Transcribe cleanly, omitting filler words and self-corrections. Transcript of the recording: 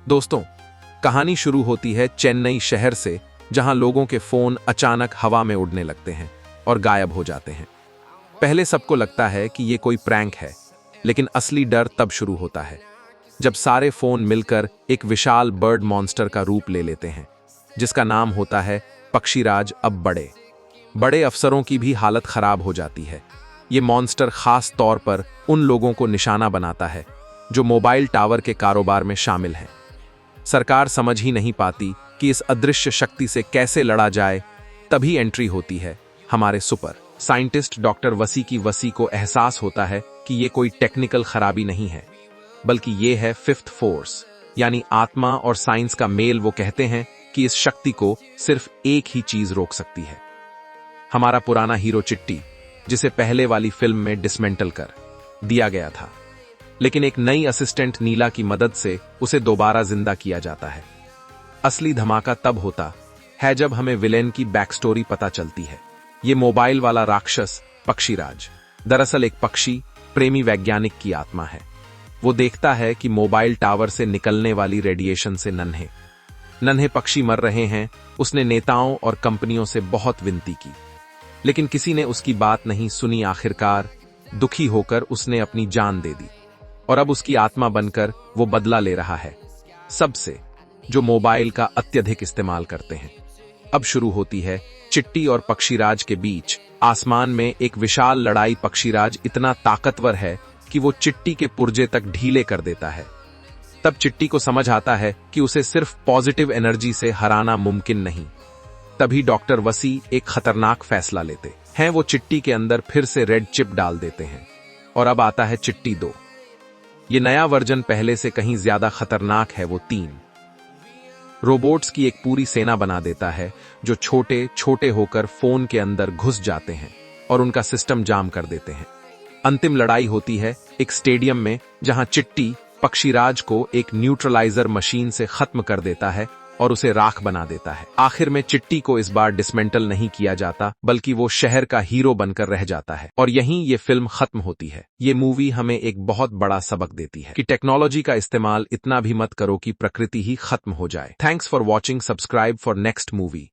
दोस्तों, कहानी शुरू होती है चेन्नई शहर से, जहां लोगों के फोन अचानक हवा में उड़ने लगते हैं और गायब हो जाते हैं। पहले सबको लगता है कि ये कोई प्रैंक है, लेकिन असली डर तब शुरू होता है जब सारे फोन मिलकर एक विशाल बर्ड मॉन्स्टर का रूप ले लेते हैं, जिसका नाम होता है पक्षीराज। अब बड़े बड़े अफसरों की भी हालत खराब हो जाती है। ये मॉन्स्टर खास तौर पर उन लोगों को निशाना बनाता है जो मोबाइल टावर के कारोबार में शामिल हैं। सरकार समझ ही नहीं पाती कि इस अदृश्य शक्ति से कैसे लड़ा जाए। तभी एंट्री होती है हमारे सुपर साइंटिस्ट डॉक्टर वसी की। वसी को एहसास होता है कि ये कोई टेक्निकल खराबी नहीं है, बल्कि ये है फिफ्थ फोर्स, यानी आत्मा और साइंस का मेल। वो कहते हैं कि इस शक्ति को सिर्फ एक ही चीज रोक सकती है, हमारा पुराना हीरो चिट्टी, जिसे पहले वाली फिल्म में डिसमेंटल कर दिया गया था। लेकिन एक नई असिस्टेंट नीला की मदद से उसे दोबारा जिंदा किया जाता है। असली धमाका तब होता है जब हमें विलेन की बैक स्टोरी पता चलती है। ये मोबाइल वाला राक्षस पक्षीराज दरअसल एक पक्षी प्रेमी वैज्ञानिक की आत्मा है। वो देखता है कि मोबाइल टावर से निकलने वाली रेडिएशन से नन्हे नन्हे पक्षी मर रहे हैं। उसने नेताओं और कंपनियों से बहुत विनती की, लेकिन किसी ने उसकी बात नहीं सुनी। आखिरकार दुखी होकर उसने अपनी जान दे दी, और अब उसकी आत्मा बनकर वो बदला ले रहा है सबसे, जो मोबाइल का अत्यधिक इस्तेमाल करते हैं। अब शुरू होती है चिट्टी और पक्षीराज के बीच आसमान में एक विशाल लड़ाई। पक्षीराज इतना ताकतवर है कि वो चिट्टी के पुर्जे तक ढीले कर देता है। तब चिट्टी को समझ आता है कि उसे सिर्फ पॉजिटिव एनर्जी से हराना मुमकिन नहीं। तभी डॉक्टर वसी एक खतरनाक फैसला लेते हैं। वो चिट्टी के अंदर फिर से रेड चिप डाल देते हैं, और अब आता है चिट्टी 2। ये नया वर्जन पहले से कहीं ज्यादा खतरनाक है। वो 3 रोबोट्स की एक पूरी सेना बना देता है, जो छोटे छोटे होकर फोन के अंदर घुस जाते हैं और उनका सिस्टम जाम कर देते हैं। अंतिम लड़ाई होती है एक स्टेडियम में, जहां चिट्टी पक्षीराज को एक न्यूट्रलाइजर मशीन से खत्म कर देता है और उसे राख बना देता है। आखिर में चिट्टी को इस बार डिसमेंटल नहीं किया जाता, बल्कि वो शहर का हीरो बनकर रह जाता है। और यहीं ये फिल्म खत्म होती है। ये मूवी हमें एक बहुत बड़ा सबक देती है कि टेक्नोलॉजी का इस्तेमाल इतना भी मत करो कि प्रकृति ही खत्म हो जाए। Thanks for watching. Subscribe for next movie.